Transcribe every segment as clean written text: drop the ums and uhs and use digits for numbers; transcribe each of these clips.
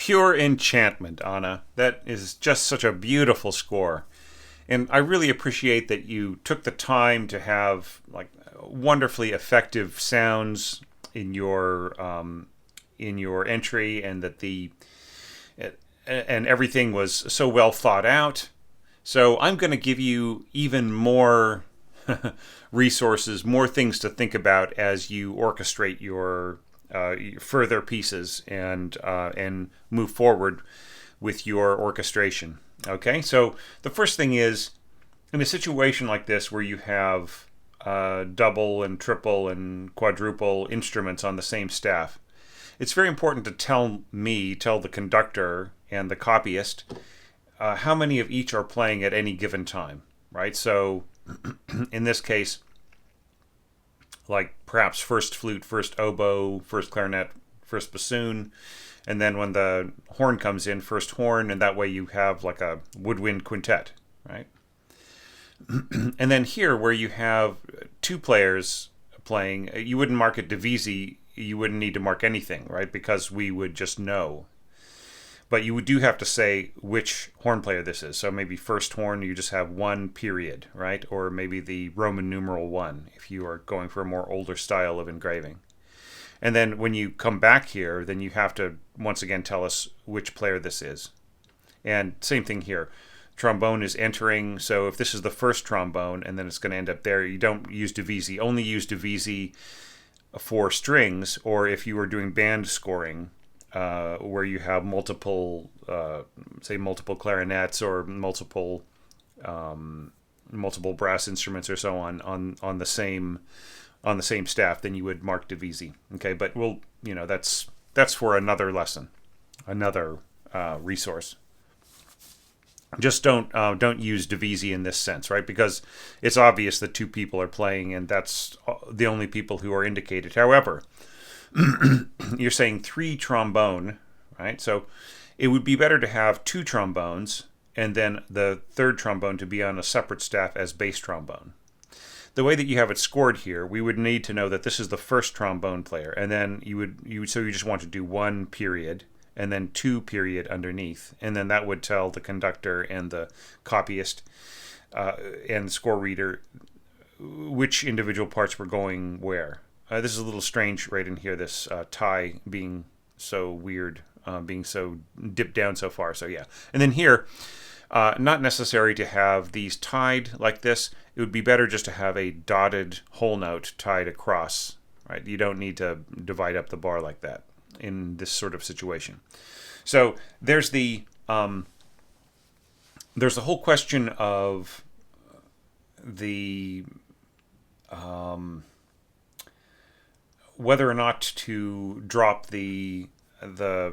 pure enchantment, Anna. That is just such a beautiful score. And I really appreciate that you took the time to have like wonderfully effective sounds in your entry, and that the and everything was so well thought out. So I'm going to give you even more resources, more things to think about as you orchestrate your further pieces and move forward with your orchestration. Okay, so the first thing is, in a situation like this where you have double and triple and quadruple instruments on the same staff, it's very important to tell the conductor and the copyist how many of each are playing at any given time, right? So in this case, like perhaps first flute, first oboe, first clarinet, first bassoon, and then when the horn comes in, first horn, and that way you have like a woodwind quintet, right? And then here, where you have two players playing, you wouldn't mark it divisi, you wouldn't need to mark anything, right? Because we would just know. But you do have to say which horn player this is. So maybe first horn, you just have one period, right? Or maybe the Roman numeral 1, if you are going for a more older style of engraving. And then when you come back here, then you have to, once again, tell us which player this is. And same thing here. Trombone is entering, so if this is the first trombone, and then it's going to end up there, you don't use divisi. Only use divisi for strings, or if you are doing band scoring, where you have multiple, say multiple clarinets or multiple brass instruments or so on the same staff, then you would mark divisi. Okay, but that's for another lesson, another resource. Just don't use divisi in this sense, right? Because it's obvious that two people are playing, and that's the only people who are indicated. However, you're saying 3 trombone, right? So it would be better to have 2 trombones and then the third trombone to be on a separate staff as bass trombone. The way that you have it scored here, we would need to know that this is the first trombone player, and then you just want to do 1 period and then 2 period underneath, and then that would tell the conductor and the copyist and the score reader which individual parts were going where. This is a little strange right in here, this tie being so weird, being so dipped down so far. So yeah. And then here, not necessary to have these tied like this. It would be better just to have a dotted whole note tied across, right? You don't need to divide up the bar like that in this sort of situation. So there's the whole question of the whether or not to drop the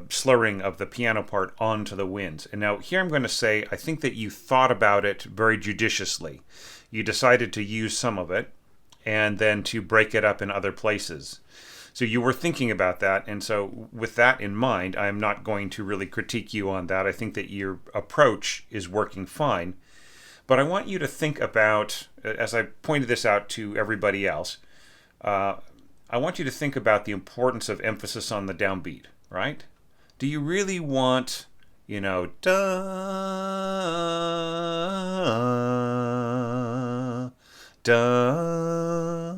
slurring of the piano part onto the winds. And now here I'm going to say, I think that you thought about it very judiciously. You decided to use some of it and then to break it up in other places. So you were thinking about that, and so with that in mind, I am not going to really critique you on that. I think that your approach is working fine. But I want you to think about, as I pointed this out to everybody else, I want you to think about the importance of emphasis on the downbeat, right? Do you really want, da, da?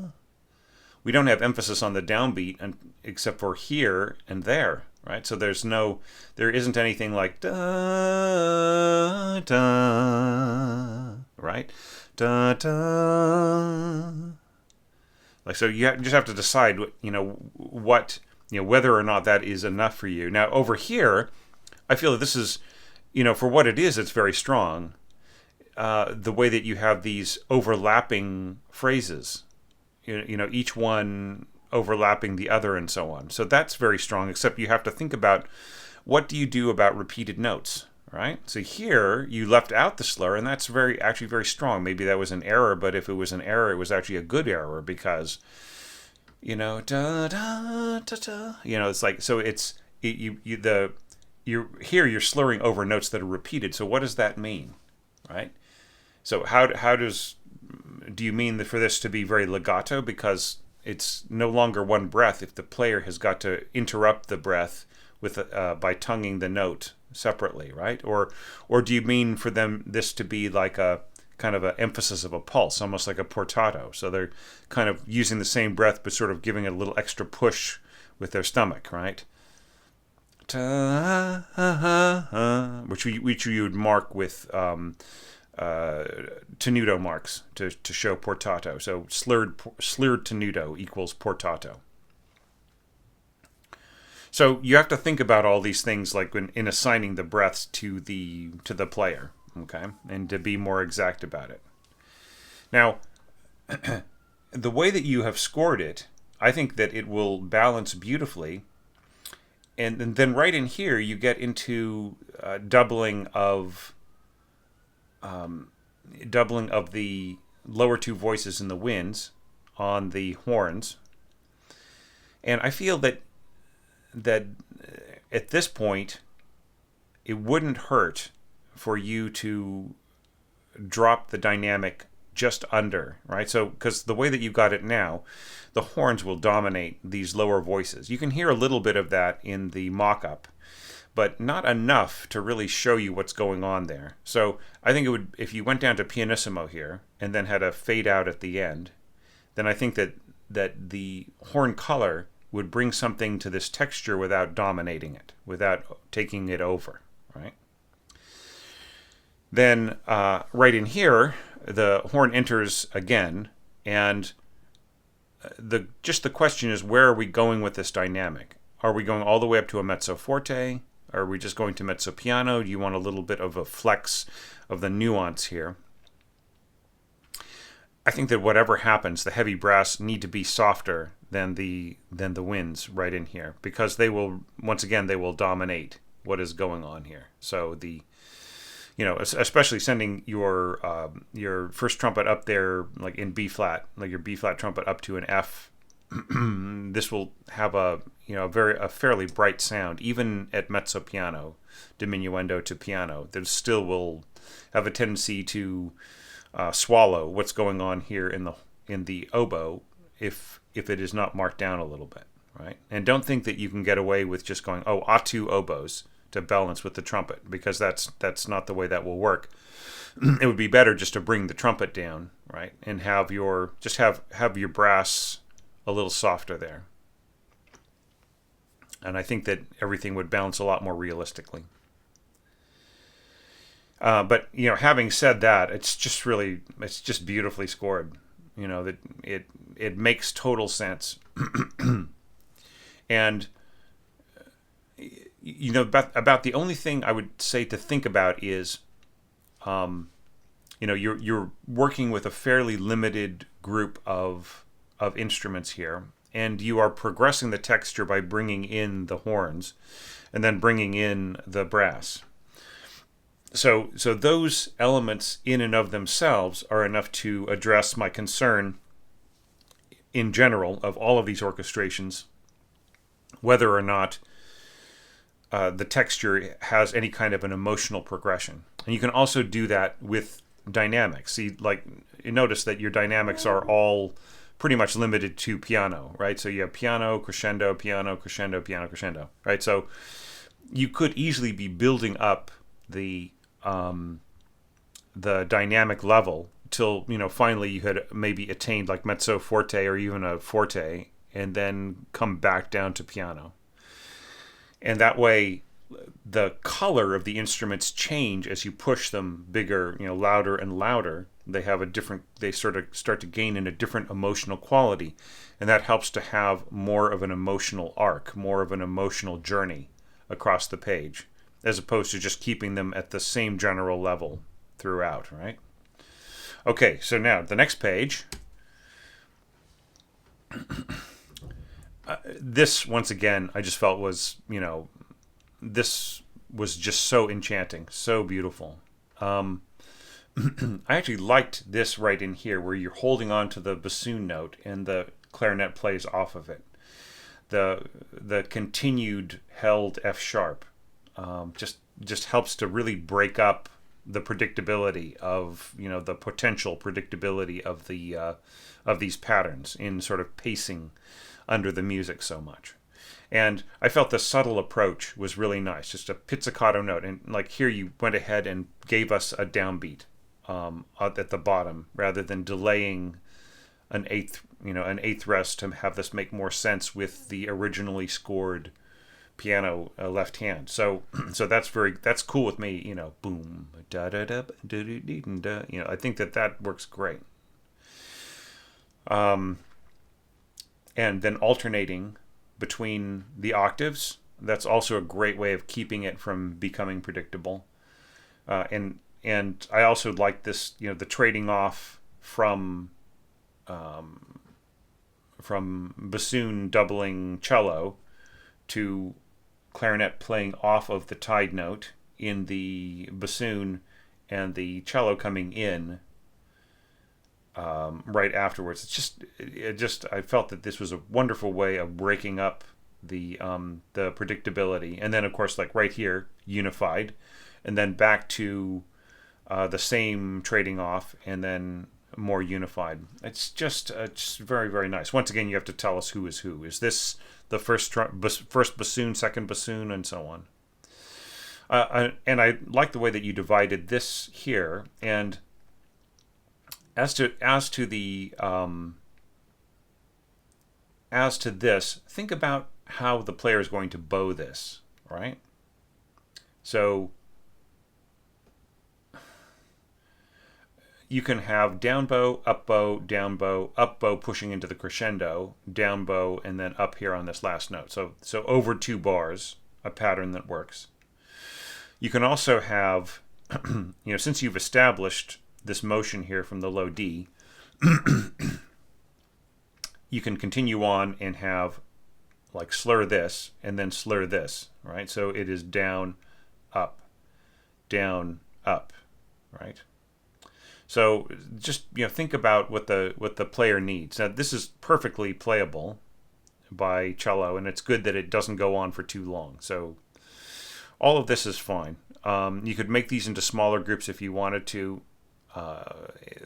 We don't have emphasis on the downbeat except for here and there, right? So there isn't anything like da, da, right? Da, da. Like, so you just have to decide, whether or not that is enough for you. Now, over here, I feel that this is, for what it is, it's very strong. The way that you have these overlapping phrases, each one overlapping the other and so on. So that's very strong, except you have to think about what do you do about repeated notes, right? So here you left out the slur, and that's actually very strong. Maybe that was an error, but if it was an error, it was actually a good error because, da da da da. It's like, so you're you're slurring over notes that are repeated. So what does that mean, right? So how do you mean that for this to be very legato because it's no longer one breath if the player has got to interrupt the breath with by tonguing the note separately, right? Or do you mean for them this to be like a kind of an emphasis of a pulse, almost like a portato? So they're kind of using the same breath, but sort of giving it a little extra push with their stomach, right? Which you would mark with tenuto marks to show portato. So slurred tenuto equals portato. So you have to think about all these things, like in assigning the breaths to the player, okay, and to be more exact about it. Now, the way that you have scored it, I think that it will balance beautifully. And then right in here, you get into doubling of the lower two voices in the winds on the horns. And I feel that at this point, it wouldn't hurt for you to drop the dynamic just under, right? So, because the way that you got it now, the horns will dominate these lower voices. You can hear a little bit of that in the mock-up, but not enough to really show you what's going on there. So I think it would, if you went down to pianissimo here and then had a fade out at the end, then I think that the horn color would bring something to this texture without dominating it, without taking it over, right? Then right in here, the horn enters again, and the question is, where are we going with this dynamic? Are we going all the way up to a mezzo forte? Are we just going to mezzo piano? Do you want a little bit of a flex of the nuance here? I think that whatever happens, the heavy brass need to be softer than the winds right in here, because they will, once again, they will dominate what is going on here. So especially sending your first trumpet up there, like in B flat, like your B flat trumpet up to an F. This will have a fairly bright sound, even at mezzo piano, diminuendo to piano. That still will have a tendency to swallow what's going on here in the oboe if it is not marked down a little bit, right? And don't think that you can get away with just going A2 oboes to balance with the trumpet, because that's not the way that will work. It would be better just to bring the trumpet down, right, and have your brass a little softer there. And I think that everything would balance a lot more realistically. But having said that, it's just beautifully scored. That it makes total sense. And about the only thing I would say to think about is, you're working with a fairly limited group of instruments here, and you are progressing the texture by bringing in the horns, and then bringing in the brass. So those elements in and of themselves are enough to address my concern in general of all of these orchestrations, whether or not the texture has any kind of an emotional progression. And you can also do that with dynamics. See, like, you notice that your dynamics are all pretty much limited to piano, right? So you have piano, crescendo, piano, crescendo, piano, crescendo, right? So you could easily be building up the dynamic level till finally you had maybe attained like mezzo forte or even a forte, and then come back down to piano. And that way, the color of the instruments change as you push them bigger, louder and louder. They sort of start to gain in a different emotional quality. And that helps to have more of an emotional arc, more of an emotional journey across the page, as opposed to just keeping them at the same general level throughout, right? Okay, so now the next page. This, once again, I just felt was, this was just so enchanting, so beautiful. I actually liked this right in here, where you're holding on to the bassoon note and the clarinet plays off of it. The continued held F sharp just helps to really break up the predictability of, the potential predictability of these patterns in sort of pacing under the music so much. And I felt the subtle approach was really nice, just a pizzicato note. And like here, you went ahead and gave us a downbeat at the bottom rather than delaying an eighth rest to have this make more sense with the originally scored piano left hand. So that's cool with me. Boom da da da da da da. I think that works great. And then alternating between the octaves. That's also a great way of keeping it from becoming predictable. And I also like this, the trading off from bassoon doubling cello to clarinet playing off of the tied note in the bassoon and the cello coming in right afterwards. I felt that this was a wonderful way of breaking up the predictability, and then of course like right here unified, and then back to the same trading off, and then more unified. It's just very, very nice. Once again, you have to tell us who is who. Is this the first bassoon, second bassoon, and so on. And I like the way that you divided this here. And as to this, think about how the player is going to bow this, right? So you can have down bow, up bow, pushing into the crescendo, down bow, and then up here on this last note. So over 2 bars, a pattern that works. You can also have, since you've established this motion here from the low D, you can continue on and have like slur this and then slur this, right? So it is down, up, right? So just think about what the player needs. Now this is perfectly playable by cello, and it's good that it doesn't go on for too long. So all of this is fine. You could make these into smaller groups if you wanted to.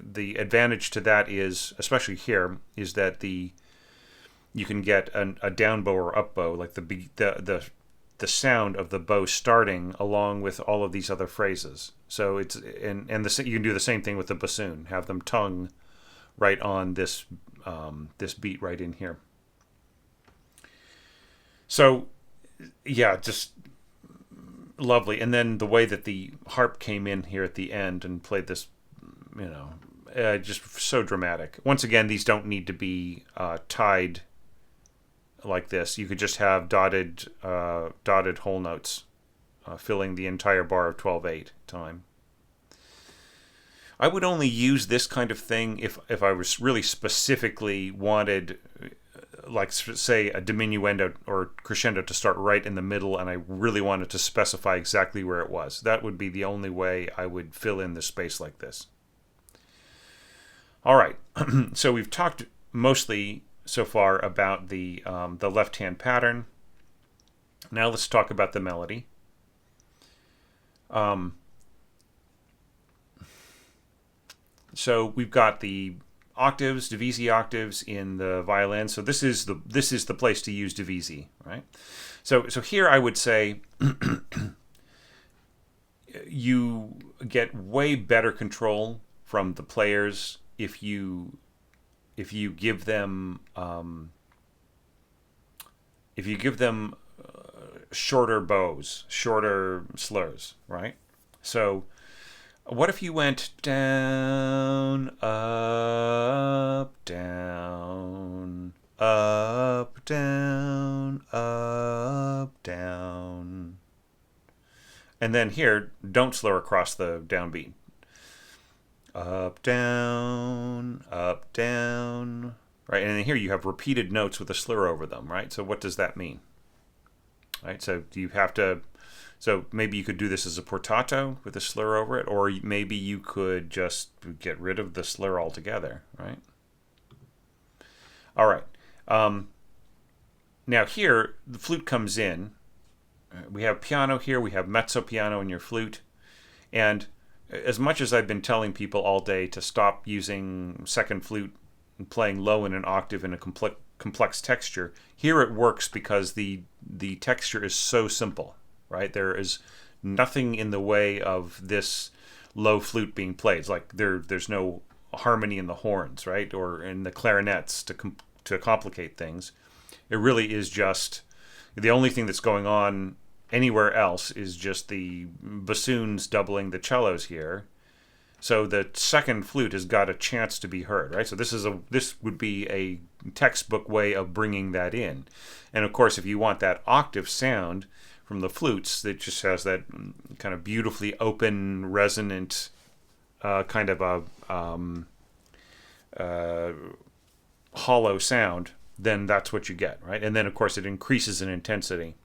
The advantage to that is, especially here, is that you can get a down bow or up bow, like the sound of the bow starting along with all of these other phrases. So it's you can do the same thing with the bassoon. Have them tongue right on this beat right in here. So yeah, just lovely. And then the way that the harp came in here at the end and played this, just so dramatic. Once again, these don't need to be tied like this. You could just have dotted whole notes filling the entire bar of 12/8 time. I would only use this kind of thing if I was really specifically wanted, like say a diminuendo or crescendo to start right in the middle, and I really wanted to specify exactly where it was. That would be the only way I would fill in the space like this. All right, so we've talked mostly so far about the left-hand pattern. Now let's talk about the melody. So we've got the octaves, divisi octaves in the violin. So this is the place to use divisi, right? So here I would say you get way better control from the players if you give them shorter bows, shorter slurs, right? So what if you went down, up, down, up, down, up, down, and then here, don't slur across the downbeat. Up, down, right? And then here you have repeated notes with a slur over them, right? So what does that mean? Right? So do you have to... So maybe you could do this as a portato with a slur over it, or maybe you could just get rid of the slur altogether, right? All right. Now here, the flute comes in. We have piano here. We have mezzo piano in your flute. And as much as I've been telling people all day to stop using second flute playing low in an octave in a complex texture. Here it works because the texture is so simple, right? There is nothing in the way of this low flute being played. It's like there's no harmony in the horns, right, or in the clarinets to complicate things. It really is just the only thing that's going on anywhere else is just the bassoons doubling the cellos here. So the second flute has got a chance to be heard, right? So this would be a textbook way of bringing that in. And of course, if you want that octave sound from the flutes, it just has that kind of beautifully open, resonant kind of a hollow sound, then that's what you get, right? And then, of course, it increases in intensity.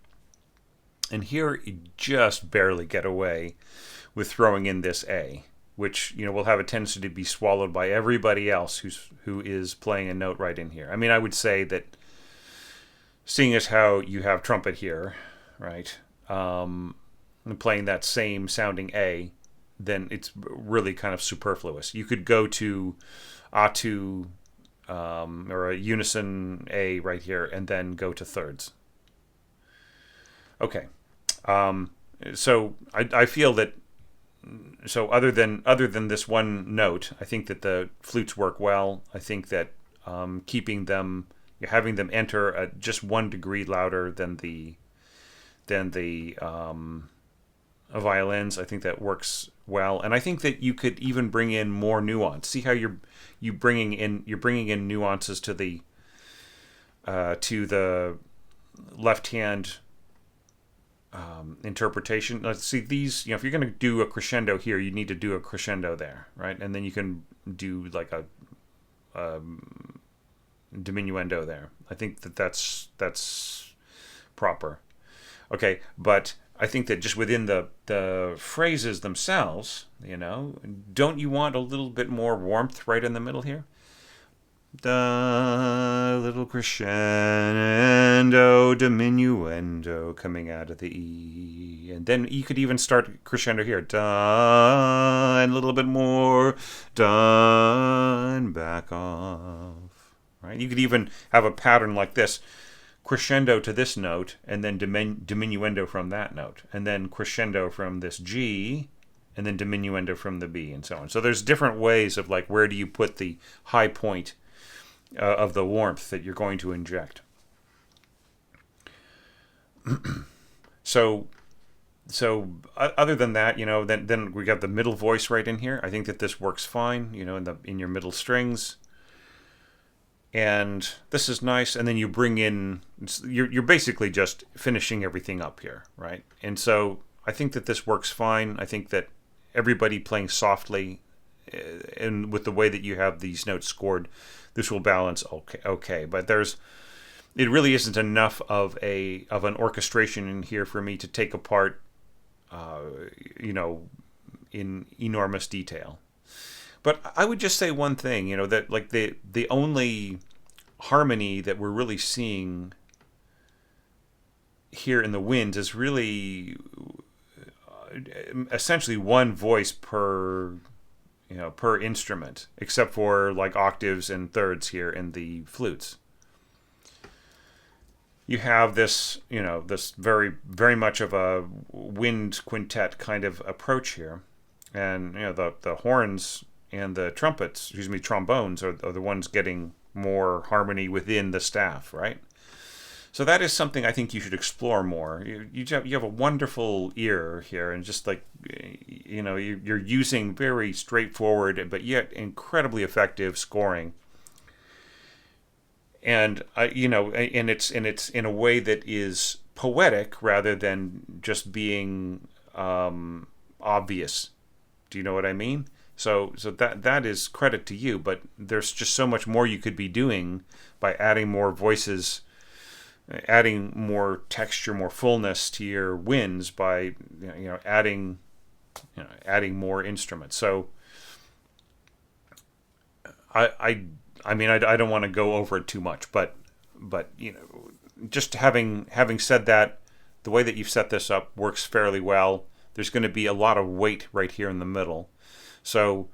And here you just barely get away with throwing in this A, which will have a tendency to be swallowed by everybody else who is playing a note right in here. I mean, I would say that, seeing as how you have trumpet here, right, and playing that same sounding A, then it's really kind of superfluous. You could go to A2 or a unison A right here, and then go to thirds. Okay, so I feel that. So other than this one note, I think that the flutes work well. I think that keeping them, having them enter at just 1 degree louder than the violins, I think that works well. And I think that you could even bring in more nuance. See how you're bringing in nuances to the left hand interpretation. Let's see these. If you're going to do a crescendo here, you need to do a crescendo there, right? And then you can do like a diminuendo there. I think that's proper. Okay, but I think that just within the phrases themselves, don't you want a little bit more warmth right in the middle here? Da, little crescendo, diminuendo coming out of the E. And then you could even start crescendo here. Da, and a little bit more. Da, and back off. Right? You could even have a pattern like this. Crescendo to this note, and then diminuendo from that note. And then crescendo from this G, and then diminuendo from the B, and so on. So there's different ways of like, where do you put the high point of the warmth that you're going to inject. So other than that, then we got the middle voice right in here. I think that this works fine, in your middle strings. And this is nice. And then you bring in, you're basically just finishing everything up here, right? And so I think that this works fine. I think that everybody playing softly, and with the way that you have these notes scored, this will balance okay. But it really isn't enough of an orchestration in here for me to take apart, in enormous detail. But I would just say one thing, that like the only harmony that we're really seeing here in the winds is really essentially one voice per instrument, except for like octaves and thirds here in the flutes. You have this, this very, very much of a wind quintet kind of approach here. And, the horns and the trombones are the ones getting more harmony within the staff, right? So that is something I think you should explore more. You have a wonderful ear here, and just like, you're using very straightforward but yet incredibly effective scoring. And and it's in a way that is poetic rather than just being obvious. Do you know what I mean? So that is credit to you, but there's just so much more you could be doing by adding more voices, adding more texture, more fullness to your winds by adding more instruments. So I don't want to go over it too much, but just having said that, the way that you've set this up works fairly well. There's going to be a lot of weight right here in the middle. So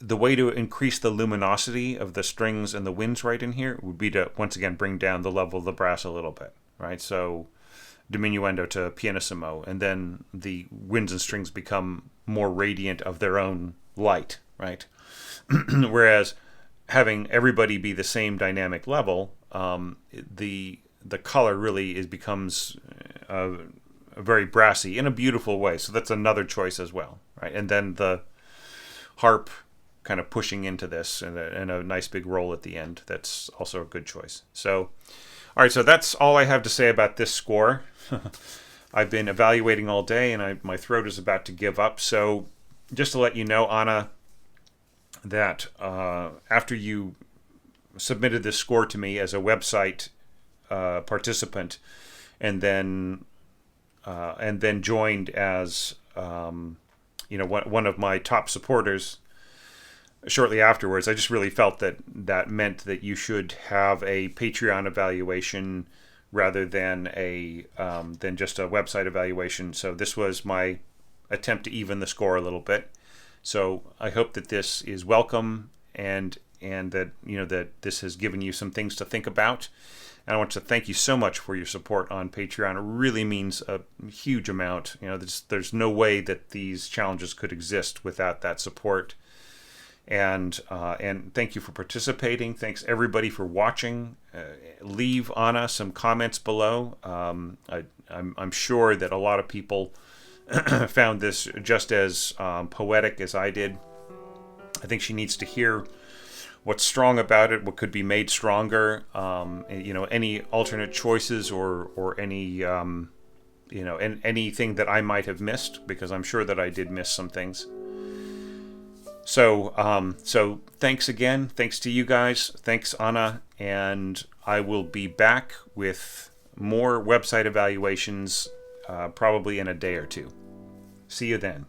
the way to increase the luminosity of the strings and the winds right in here would be to, once again, bring down the level of the brass a little bit, right? So diminuendo to pianissimo, and then the winds and strings become more radiant of their own light, right? Whereas having everybody be the same dynamic level, the color really becomes very brassy in a beautiful way. So that's another choice as well, right? And then the harp kind of pushing into this and a nice big roll at the end. That's also a good choice. So, all right, so that's all I have to say about this score. I've been evaluating all day, and my throat is about to give up. So just to let you know, Anna, that after you submitted this score to me as a website participant, and then joined as one of my top supporters shortly afterwards, I just really felt that meant that you should have a Patreon evaluation rather than than just a website evaluation. So this was my attempt to even the score a little bit. So I hope that this is welcome, and that that this has given you some things to think about. And I want to thank you so much for your support on Patreon. It really means a huge amount. There's no way that these challenges could exist without that support. And thank you for participating. Thanks everybody for watching. Leave Anna some comments below. I'm sure that a lot of people found this just as poetic as I did. I think she needs to hear what's strong about it, what could be made stronger, any alternate choices or any, anything that I might have missed, because I'm sure that I did miss some things. So thanks again. Thanks to you guys. Thanks, Anna. And I will be back with more website evaluations probably in a day or two. See you then.